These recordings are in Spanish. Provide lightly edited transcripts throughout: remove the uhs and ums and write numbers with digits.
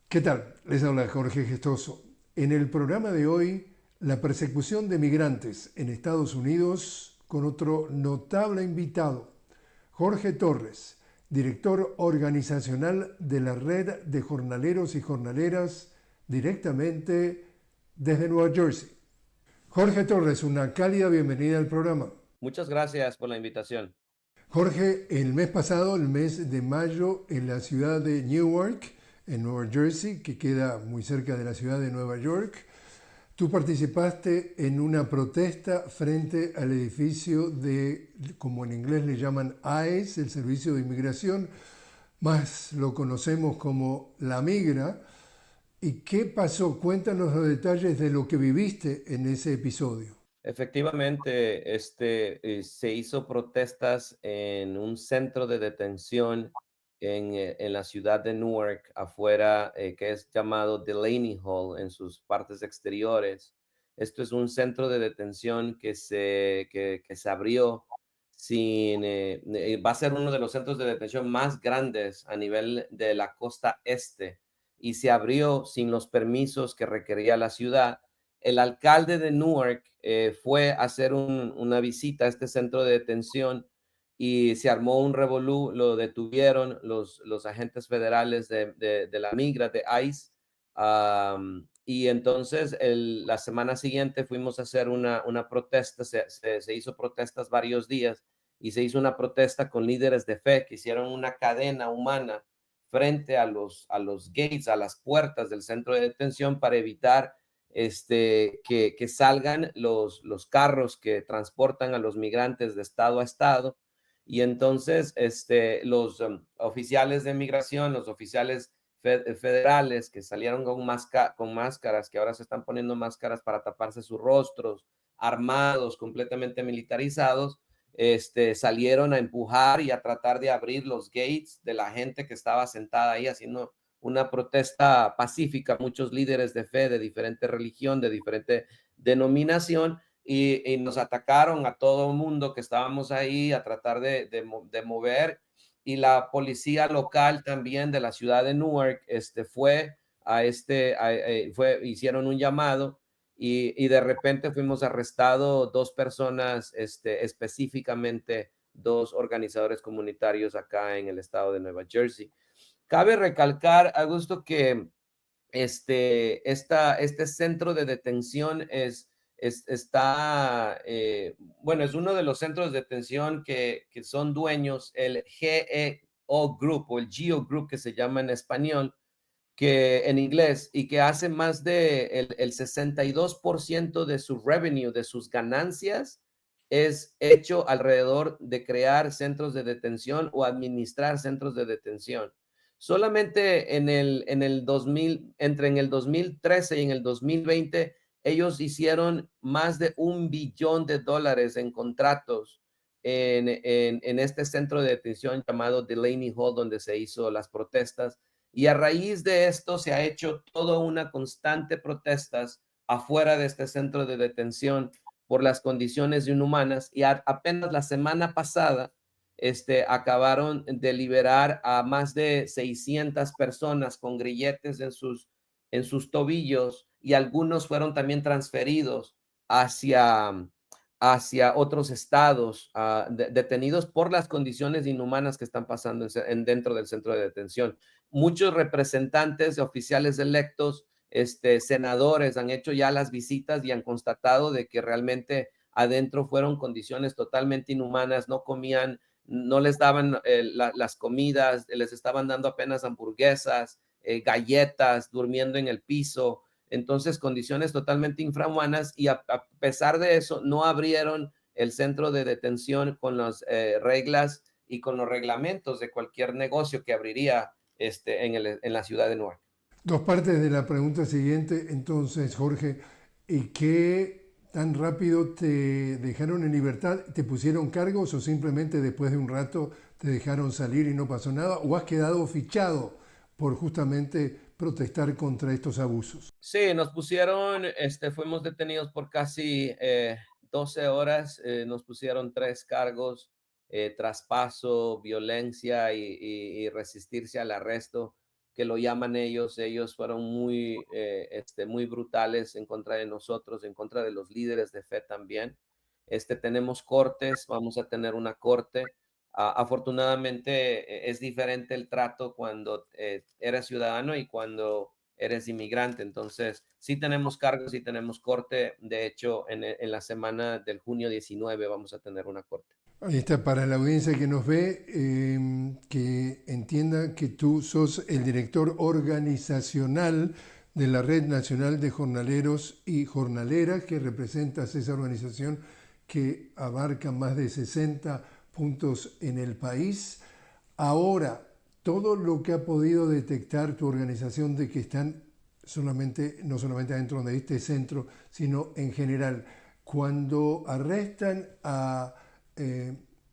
¿Qué tal? Les habla Jorge Gestoso. En el programa de hoy, la persecución de migrantes en Estados Unidos con otro notable invitado, Jorge Torres, director organizacional de la Red de Jornaleros y Jornaleras directamente desde Nueva Jersey. Jorge Torres, una cálida bienvenida al programa. Muchas gracias por la invitación. Jorge, el mes pasado, el mes de mayo, en la ciudad de Newark, en Nueva Jersey, que queda muy cerca de la ciudad de Nueva York, tú participaste en una protesta frente al edificio de, como en inglés le llaman ICE, el Servicio de Inmigración, más lo conocemos como la Migra. ¿Y qué pasó? Cuéntanos los detalles de lo que viviste en ese episodio. Efectivamente, se hizo protestas en un centro de detención en la ciudad de Newark, afuera, que es llamado Delaney Hall en sus partes exteriores. Esto es un centro de detención que se abrió va a ser uno de los centros de detención más grandes a nivel de la costa este y se abrió sin los permisos que requería la ciudad. El alcalde de Newark fue a hacer una visita a este centro de detención y se armó un revolú, lo detuvieron los agentes federales de la migra, de ICE, y entonces la semana siguiente fuimos a hacer una protesta, se hizo protestas varios días y se hizo una protesta con líderes de fe que hicieron una cadena humana frente a los gates, a las puertas del centro de detención para evitar que salgan los carros que transportan a los migrantes de estado a estado. Y entonces los oficiales de migración, los oficiales federales que salieron con máscaras, que ahora se están poniendo máscaras para taparse sus rostros, armados, completamente militarizados, salieron a empujar y a tratar de abrir los gates de la gente que estaba sentada ahí haciendo una protesta pacífica, muchos líderes de fe de diferente religión, de diferente denominación, y nos atacaron a todo el mundo que estábamos ahí a tratar de mover, y la policía local también de la ciudad de Newark hicieron un llamado y de repente fuimos arrestados dos personas, específicamente dos organizadores comunitarios acá en el estado de Nueva Jersey. Cabe recalcar, Augusto, que este centro de detención bueno, es uno de los centros de detención que son dueños el GEO Group o el GEO Group que se llama en español, que en inglés, y que hace más de el 62% de su revenue, de sus ganancias, es hecho alrededor de crear centros de detención o administrar centros de detención. Solamente en el 2000, entre en el 2013 y en el 2020, ellos hicieron más de $1 billón en contratos en este centro de detención llamado Delaney Hall, donde se hizo las protestas, y a raíz de esto se ha hecho toda una constante protestas afuera de este centro de detención por las condiciones inhumanas, y apenas la semana pasada acabaron de liberar a más de 600 personas con grilletes en sus tobillos, y algunos fueron también transferidos hacia, hacia otros estados, detenidos por las condiciones inhumanas que están pasando dentro del centro de detención. Muchos representantes de oficiales electos, senadores, han hecho ya las visitas y han constatado de que realmente adentro fueron condiciones totalmente inhumanas, no comían, no les daban las comidas, les estaban dando apenas hamburguesas, galletas, durmiendo en el piso. Entonces, condiciones totalmente infrahumanas, y a pesar de eso, no abrieron el centro de detención con las reglas y con los reglamentos de cualquier negocio que abriría en la ciudad de Newark. Dos partes de la pregunta siguiente, entonces, Jorge, ¿y qué tan rápido te dejaron en libertad? ¿Te pusieron cargos o simplemente después de un rato te dejaron salir y no pasó nada? ¿O has quedado fichado por justamente protestar contra estos abusos? Sí, fuimos detenidos por casi 12 horas, nos pusieron tres cargos: traspaso, violencia y resistirse al arresto. que lo llaman ellos. Ellos fueron muy, muy brutales en contra de nosotros, en contra de los líderes de fe también. Tenemos cortes, vamos a tener una corte. Afortunadamente es diferente el trato cuando eres ciudadano y cuando eres inmigrante. Entonces, sí tenemos cargos, sí tenemos corte. De hecho, en la semana del junio 19 vamos a tener una corte. Ahí está, para la audiencia que nos ve, que entienda que tú sos el director organizacional de la Red Nacional de Jornaleros y Jornaleras, que representas esa organización que abarca más de 60 puntos en el país. Ahora, todo lo que ha podido detectar tu organización de que están no solamente adentro de este centro, sino en general, cuando arrestan a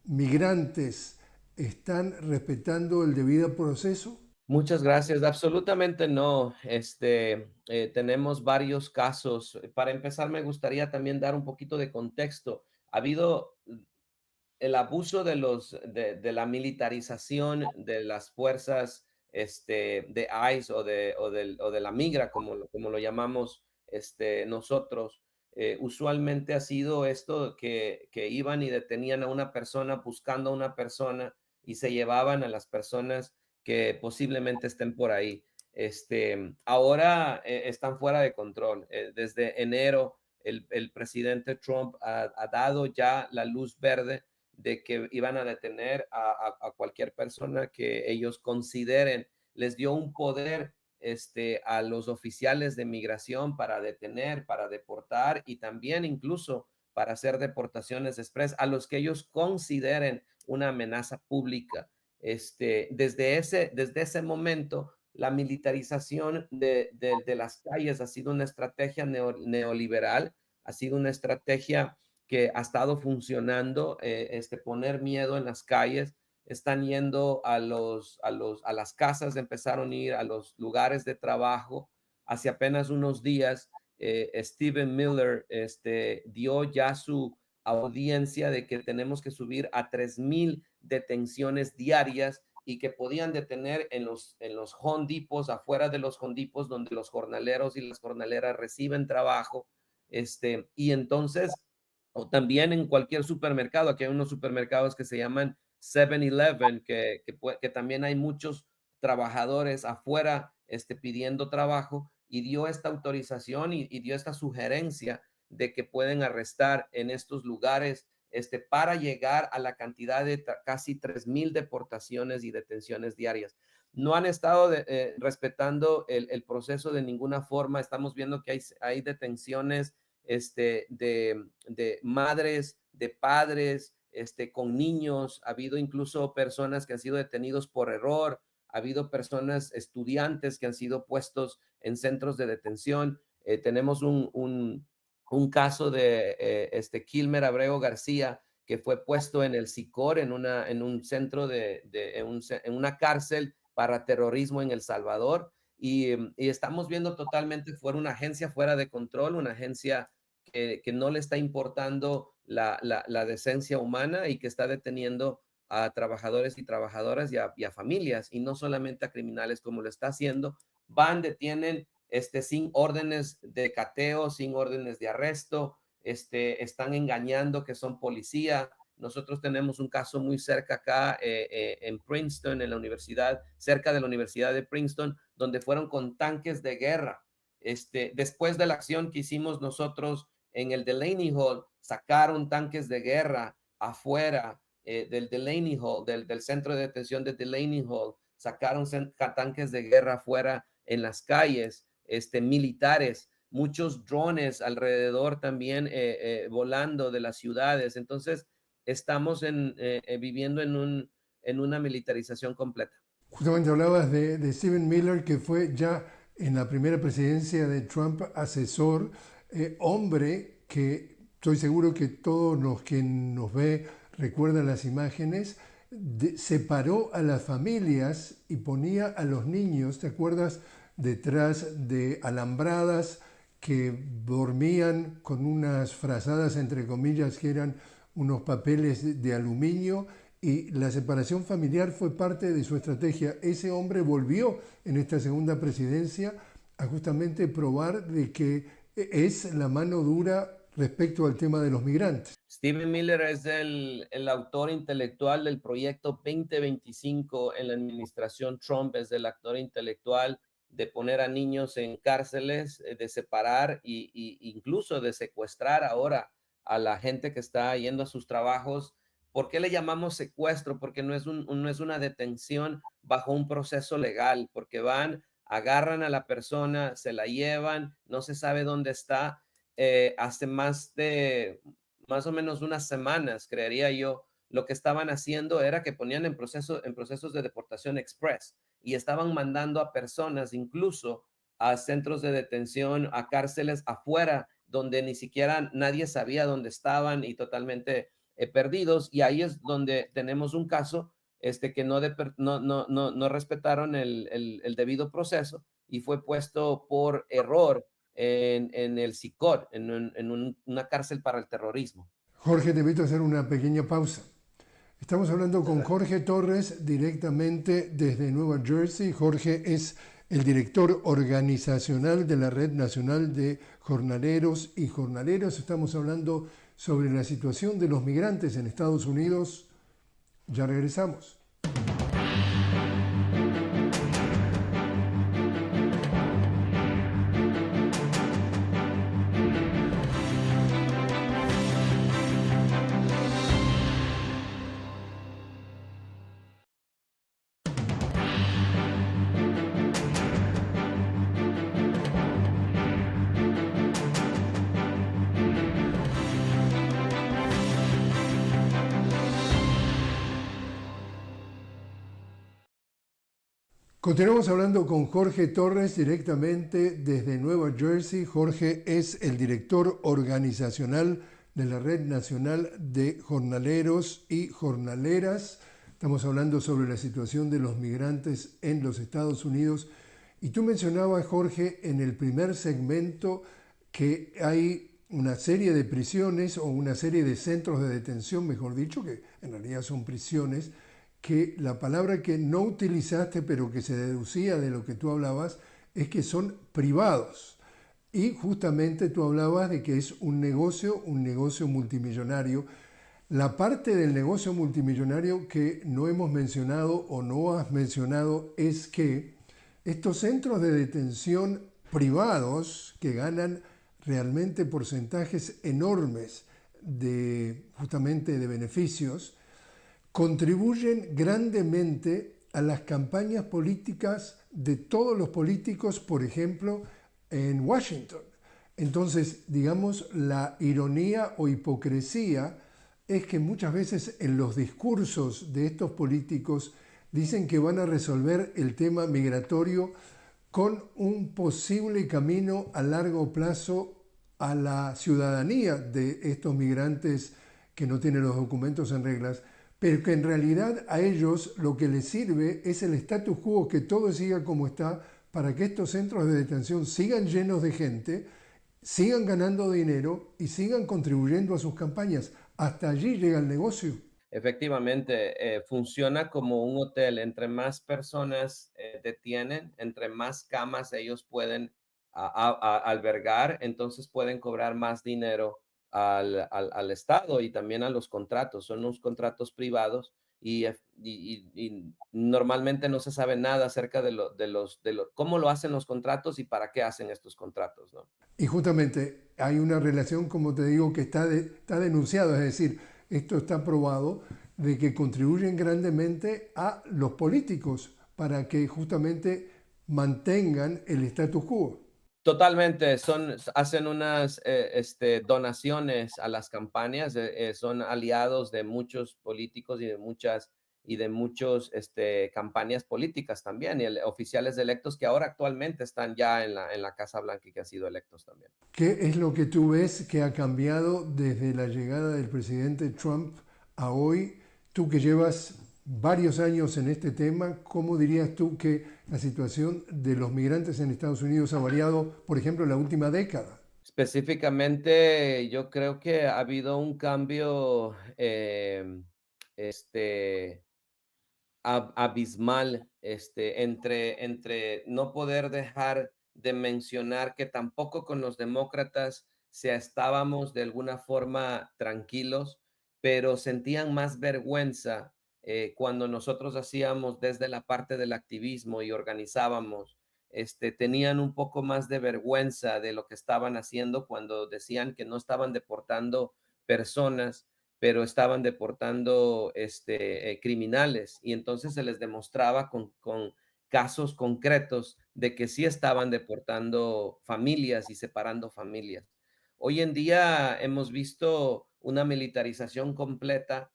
migrantes, ¿están respetando el debido proceso? Muchas gracias. Absolutamente no. Tenemos varios casos. Para empezar, me gustaría también dar un poquito de contexto. Ha habido el abuso de la militarización de las fuerzas de ICE o de la migra, como lo llamamos nosotros. Usualmente ha sido esto que iban y detenían a una persona buscando a una persona y se llevaban a las personas que posiblemente estén por ahí. Ahora están fuera de control. Desde enero, el presidente Trump ha dado ya la luz verde de que iban a detener a cualquier persona que ellos consideren. Les dio un poder a los oficiales de migración para detener, para deportar y también incluso para hacer deportaciones express a los que ellos consideren una amenaza pública. Desde ese momento, la militarización de las calles ha sido una estrategia neoliberal, ha sido una estrategia que ha estado funcionando, poner miedo en las calles. Están yendo a las casas, empezaron a ir a los lugares de trabajo. Hace apenas unos días, Stephen Miller dio ya su audiencia de que tenemos que subir a 3,000 detenciones diarias y que podían detener en los Home Depots, afuera de los Home Depots, donde los jornaleros y las jornaleras reciben trabajo. Y entonces, o también en cualquier supermercado. Aquí hay unos supermercados que se llaman 7-Eleven, que también hay muchos trabajadores afuera pidiendo trabajo, y dio esta autorización y dio esta sugerencia de que pueden arrestar en estos lugares para llegar a la cantidad de casi 3,000 deportaciones y detenciones diarias. No han estado respetando el proceso de ninguna forma. Estamos viendo que hay detenciones de madres, de padres, con niños. Ha habido incluso personas que han sido detenidos por error. Ha habido personas, estudiantes que han sido puestos en centros de detención. Tenemos un caso de Kilmer Abreu García, que fue puesto en el SICOR, en un centro en una cárcel para terrorismo en El Salvador. Y estamos viendo totalmente fuera una agencia fuera de control, una agencia que no le está importando la decencia humana y que está deteniendo a trabajadores y trabajadoras y a familias, y no solamente a criminales como lo está haciendo. Van, detienen sin órdenes de cateo, sin órdenes de arresto, están engañando que son policía. Nosotros tenemos un caso muy cerca acá en Princeton, en la universidad, cerca de la Universidad de Princeton, donde fueron con tanques de guerra. Después de la acción que hicimos nosotros en el Delaney Hall, sacaron tanques de guerra afuera del Delaney Hall, del centro de detención de Delaney Hall. Sacaron tanques de guerra afuera en las calles, militares, muchos drones alrededor también volando de las ciudades. Entonces, estamos viviendo en una militarización completa. Justamente hablabas de Stephen Miller, que fue ya en la primera presidencia de Trump asesor, hombre que estoy seguro que todos los que nos ve recuerdan las imágenes, separó a las familias y ponía a los niños, ¿te acuerdas? Detrás de alambradas, que dormían con unas frazadas, entre comillas, que eran unos papeles de aluminio, y la separación familiar fue parte de su estrategia. Ese hombre volvió en esta segunda presidencia a justamente probar de que es la mano dura respecto al tema de los migrantes. Steven Miller es el autor intelectual del proyecto 2025 en la administración Trump, es el actor intelectual de poner a niños en cárceles, de separar incluso de secuestrar ahora a la gente que está yendo a sus trabajos. ¿Por qué le llamamos secuestro? Porque no es una detención bajo un proceso legal, porque van, agarran a la persona, se la llevan, no se sabe dónde está. Hace más o menos unas semanas, creería yo, lo que estaban haciendo era que ponían en procesos de deportación express y estaban mandando a personas incluso a centros de detención, a cárceles afuera, donde ni siquiera nadie sabía dónde estaban y totalmente perdidos. Y ahí es donde tenemos un caso que no respetaron el debido proceso y fue puesto por error en el SICOT, una cárcel para el terrorismo. Jorge, te invito a hacer una pequeña pausa. Estamos hablando con Jorge Torres directamente desde Nueva Jersey. Jorge es el director organizacional de la Red Nacional de Jornaleros y Jornaleras. Estamos hablando sobre la situación de los migrantes en Estados Unidos. Ya regresamos. Continuamos hablando con Jorge Torres directamente desde Nueva Jersey. Jorge es el director organizacional de la Red Nacional de Jornaleros y Jornaleras. Estamos hablando sobre la situación de los migrantes en los Estados Unidos. Y tú mencionabas, Jorge, en el primer segmento que hay una serie de prisiones o una serie de centros de detención, mejor dicho, que en realidad son prisiones, que la palabra que no utilizaste, pero que se deducía de lo que tú hablabas, es que son privados. Y justamente tú hablabas de que es un negocio multimillonario. La parte del negocio multimillonario que no hemos mencionado o no has mencionado es que estos centros de detención privados que ganan realmente porcentajes enormes justamente de beneficios, contribuyen grandemente a las campañas políticas de todos los políticos, por ejemplo, en Washington. Entonces, digamos, la ironía o hipocresía es que muchas veces en los discursos de estos políticos dicen que van a resolver el tema migratorio con un posible camino a largo plazo a la ciudadanía de estos migrantes que no tienen los documentos en reglas, pero que en realidad a ellos lo que les sirve es el status quo, que todo siga como está, para que estos centros de detención sigan llenos de gente, sigan ganando dinero y sigan contribuyendo a sus campañas. Hasta allí llega el negocio. Efectivamente, funciona como un hotel. Entre más personas detienen, entre más camas ellos pueden albergar, entonces pueden cobrar más dinero al Estado y también a los contratos. Son unos contratos privados y normalmente no se sabe nada acerca cómo lo hacen los contratos y para qué hacen estos contratos, ¿no? Y justamente hay una relación, como te digo, que está denunciado, es decir, esto está probado, de que contribuyen grandemente a los políticos para que justamente mantengan el status quo. Totalmente, hacen unas donaciones a las campañas, son aliados de muchos políticos y de muchos campañas políticas también, oficiales electos que ahora actualmente están ya en la Casa Blanca y que han sido electos también. ¿Qué es lo que tú ves que ha cambiado desde la llegada del presidente Trump a hoy? Tú que llevas varios años en este tema, ¿cómo dirías tú que la situación de los migrantes en Estados Unidos ha variado, por ejemplo, en la última década? Específicamente, yo creo que ha habido un cambio, este, abismal, entre no poder dejar de mencionar que tampoco con los demócratas se estábamos de alguna forma tranquilos, pero sentían más vergüenza cuando nosotros hacíamos desde la parte del activismo y organizábamos. Tenían un poco más de vergüenza de lo que estaban haciendo cuando decían que no estaban deportando personas, pero estaban deportando criminales, y entonces se les demostraba con casos concretos de que sí estaban deportando familias y separando familias. Hoy en día hemos visto una militarización completa,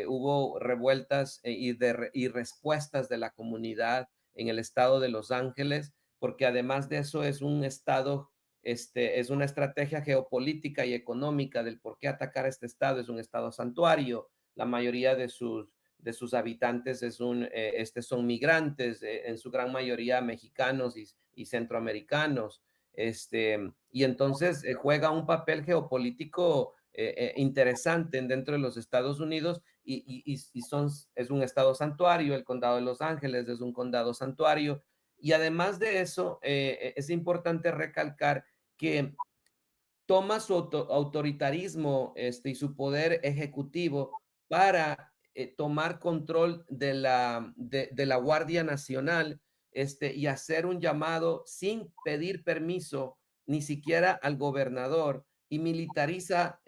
hubo revueltas y respuestas de la comunidad en el estado de Los Ángeles, porque además de eso es un estado, es una estrategia geopolítica y económica del por qué atacar este estado. Es un estado santuario, la mayoría de sus habitantes son migrantes, en su gran mayoría mexicanos y centroamericanos. Y entonces juega un papel geopolítico interesante dentro de los Estados Unidos, es un estado santuario. El condado de Los Ángeles es un condado santuario, y además de eso, es importante recalcar que toma su autoritarismo y su poder ejecutivo para tomar control de la Guardia Nacional, y hacer un llamado sin pedir permiso ni siquiera al gobernador, y militariza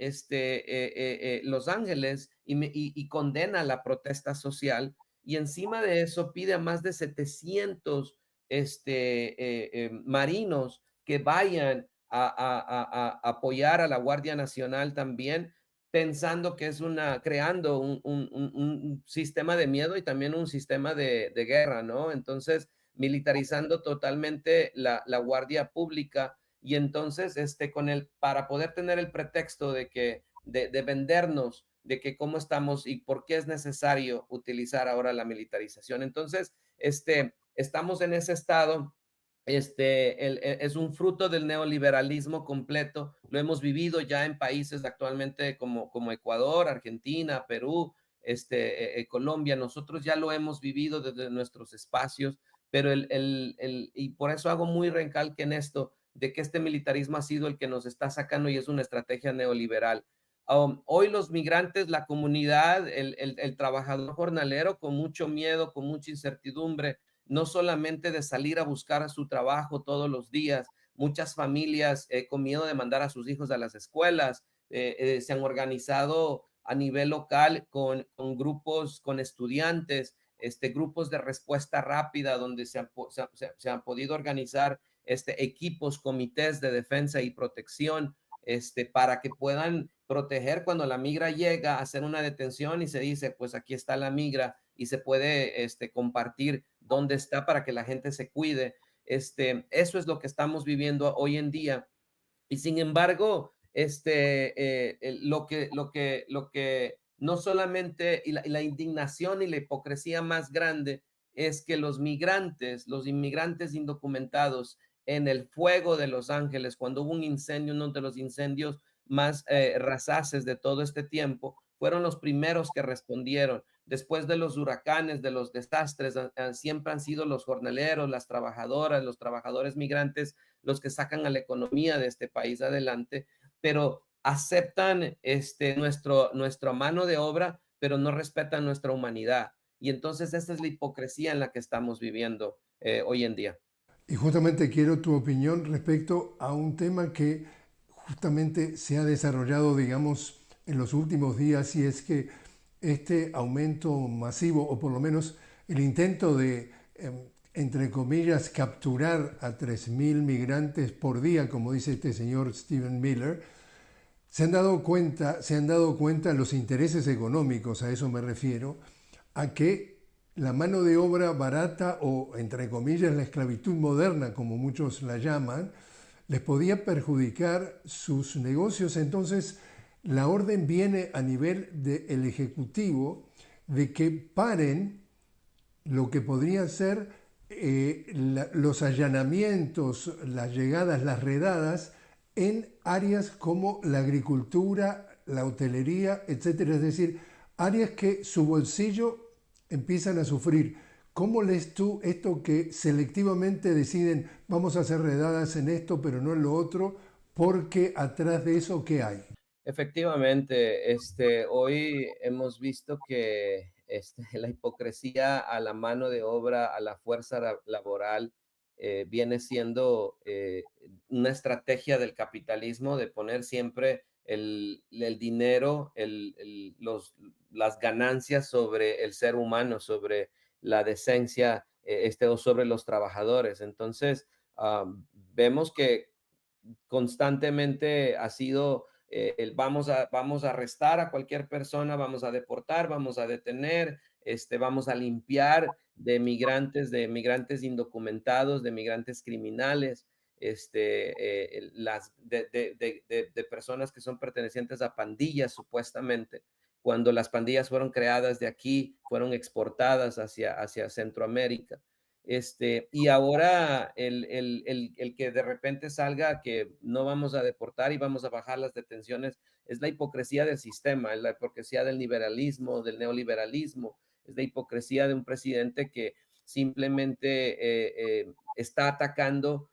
Los Ángeles, y condena la protesta social, y encima de eso pide a más de 700 marinos que vayan a apoyar a la Guardia Nacional también, pensando que es creando un sistema de miedo y también un sistema de guerra, ¿no? Entonces, militarizando totalmente la Guardia Pública, y entonces, para poder tener el pretexto de vendernos, de que cómo estamos y por qué es necesario utilizar ahora la militarización. Entonces, estamos en ese estado. Es un fruto del neoliberalismo completo. Lo hemos vivido ya en países actualmente como Ecuador, Argentina, Perú, Colombia. Nosotros ya lo hemos vivido desde nuestros espacios, pero y por eso hago muy recalque en esto, de que este militarismo ha sido el que nos está sacando, y es una estrategia neoliberal. Hoy los migrantes, la comunidad, el trabajador jornalero, con mucho miedo, con mucha incertidumbre, no solamente de salir a buscar a su trabajo todos los días. Muchas familias con miedo de mandar a sus hijos a las escuelas, se han organizado a nivel local con grupos, con estudiantes, grupos de respuesta rápida, donde se han podido organizar equipos, comités de defensa y protección, para que puedan proteger cuando la migra llega a hacer una detención y se dice, pues aquí está la migra, y se puede compartir dónde está para que la gente se cuide. Eso es lo que estamos viviendo hoy en día. Y sin embargo, lo que no solamente, y la indignación y la hipocresía más grande, es que los inmigrantes indocumentados en el fuego de Los Ángeles, cuando hubo un incendio, uno de los incendios más rasaces de todo este tiempo, fueron los primeros que respondieron. Después de los huracanes, de los desastres, siempre han sido los jornaleros, las trabajadoras, los trabajadores migrantes los que sacan a la economía de este país adelante, pero aceptan nuestra mano de obra, pero no respetan nuestra humanidad. Y entonces esta es la hipocresía en la que estamos viviendo hoy en día. Y justamente quiero tu opinión respecto a un tema que justamente se ha desarrollado, digamos, en los últimos días, y es que este aumento masivo, o por lo menos el intento de, entre comillas, capturar a 3.000 migrantes por día, como dice este señor Stephen Miller, se han dado cuenta los intereses económicos, a eso me refiero, a que la mano de obra barata, o entre comillas la esclavitud moderna, como muchos la llaman, les podía perjudicar sus negocios. Entonces, la orden viene a nivel del Ejecutivo de que paren lo que podrían ser los allanamientos, las llegadas, las redadas en áreas como la agricultura, la hotelería, etcétera. Es decir, áreas que su bolsillo empiezan a sufrir. ¿Cómo lees tú esto que selectivamente deciden vamos a hacer redadas en esto pero no en lo otro? Porque atrás de eso, ¿qué hay? Efectivamente, hoy hemos visto que la hipocresía a la mano de obra, a la fuerza laboral, viene siendo una estrategia del capitalismo de poner siempre el dinero, las ganancias sobre el ser humano, sobre la decencia, o sobre los trabajadores. Entonces, vemos que constantemente ha sido vamos a arrestar a cualquier persona, vamos a deportar, vamos a detener, vamos a limpiar de migrantes indocumentados, de migrantes criminales, de personas que son pertenecientes a pandillas supuestamente, cuando las pandillas fueron creadas de aquí, fueron exportadas hacia Centroamérica. Y ahora el que de repente salga que no vamos a deportar y vamos a bajar las detenciones es la hipocresía del sistema, es la hipocresía del liberalismo, del neoliberalismo, es la hipocresía de un presidente que simplemente está atacando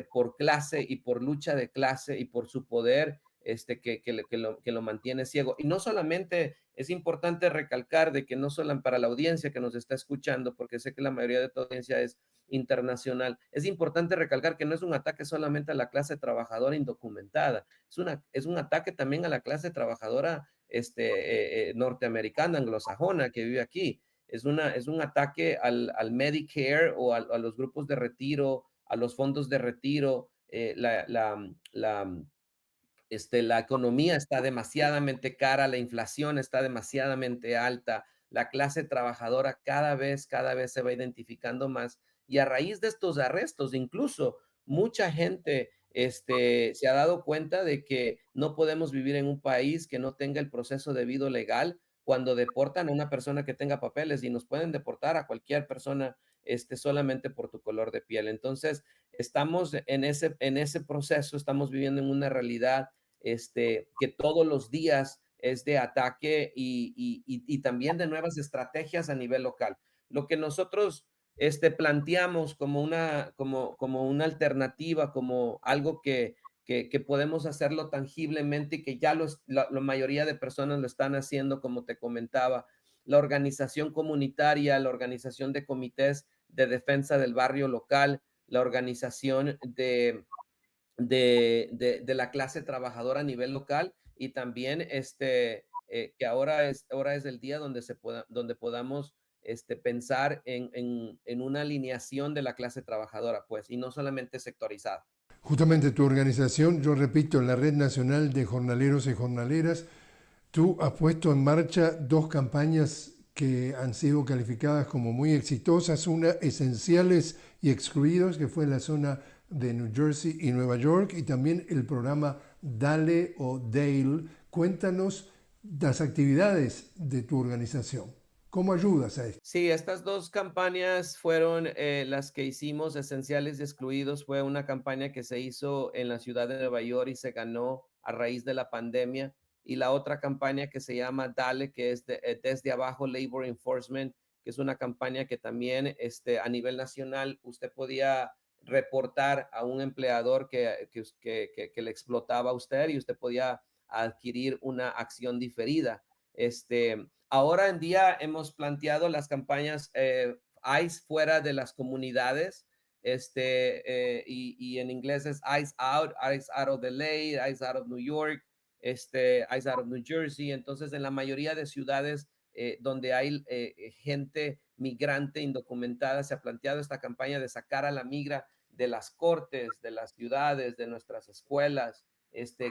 por clase y por lucha de clase y por su poder que lo mantiene ciego. Y no solamente es importante recalcar de que no solo para la audiencia que nos está escuchando, porque sé que la mayoría de tu audiencia es internacional, es importante recalcar que no es un ataque solamente a la clase trabajadora indocumentada, es un ataque también a la clase trabajadora norteamericana, anglosajona, que vive aquí. Es un ataque al Medicare o a los grupos de retiro, a los fondos de retiro, la economía está demasiadamente cara, la inflación está demasiadamente alta, la clase trabajadora cada vez se va identificando más y a raíz de estos arrestos, incluso mucha gente se ha dado cuenta de que no podemos vivir en un país que no tenga el proceso debido legal cuando deportan a una persona que tenga papeles y nos pueden deportar a cualquier persona solamente por tu color de piel. Entonces, estamos en ese proceso, estamos viviendo en una realidad que todos los días es de ataque y también de nuevas estrategias a nivel local. Lo que nosotros planteamos como una alternativa, como algo que podemos hacerlo tangiblemente y que ya la mayoría de personas lo están haciendo, como te comentaba, la organización comunitaria, la organización de comités de defensa del barrio local, la organización de la clase trabajadora a nivel local y también que ahora es el día donde podamos pensar en una alineación de la clase trabajadora, pues, y no solamente sectorizada. Justamente tu organización, yo repito, la Red Nacional de Jornaleros y Jornaleras, tú has puesto en marcha dos campañas que han sido calificadas como muy exitosas, una esenciales y excluidos, que fue en la zona de New Jersey y Nueva York, y también el programa Dale o Dale. Cuéntanos las actividades de tu organización. ¿Cómo ayudas a esto? Sí, estas dos campañas fueron las que hicimos, Esenciales y Excluidos. Fue una campaña que se hizo en la ciudad de Nueva York y se ganó a raíz de la pandemia. Y la otra campaña que se llama Dale, que es Desde Abajo Labor Enforcement, que es una campaña que también a nivel nacional usted podía reportar a un empleador que le explotaba a usted y usted podía adquirir una acción diferida. Ahora en día hemos planteado las campañas ICE fuera de las comunidades, y en inglés es ICE Out of LA, ICE Out of New York, ICE Out of New Jersey. Entonces, en la mayoría de ciudades donde hay gente migrante indocumentada, se ha planteado esta campaña de sacar a la migra de las cortes, de las ciudades, de nuestras escuelas,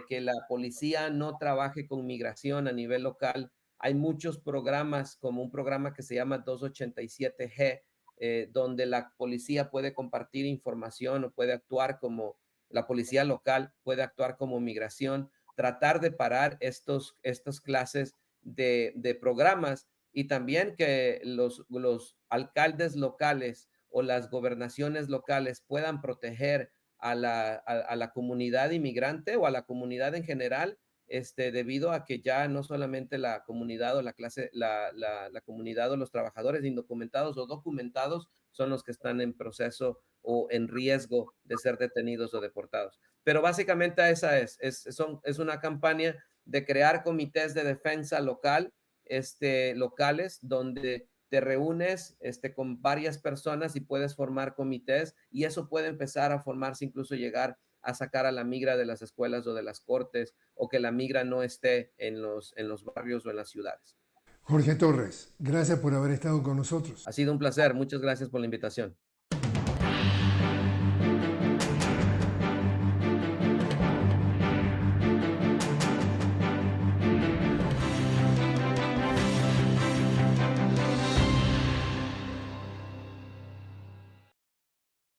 que la policía no trabaje con migración a nivel local. Hay muchos programas, como un programa que se llama 287G, donde la policía puede compartir información o puede actuar como la policía local, puede actuar como migración, tratar de parar estas clases de programas y también que los alcaldes locales o las gobernaciones locales puedan proteger a la comunidad inmigrante o a la comunidad en general debido a que ya no solamente la comunidad o la clase, la comunidad o los trabajadores indocumentados o documentados son los que están en proceso o en riesgo de ser detenidos o deportados. Pero básicamente esa es una campaña de crear comités de defensa local, locales, donde te reúnes con varias personas y puedes formar comités, y eso puede empezar a formarse, incluso llegar a sacar a la migra de las escuelas o de las cortes, o que la migra no esté en los barrios o en las ciudades. Jorge Torres, gracias por haber estado con nosotros. Ha sido un placer. Muchas gracias por la invitación.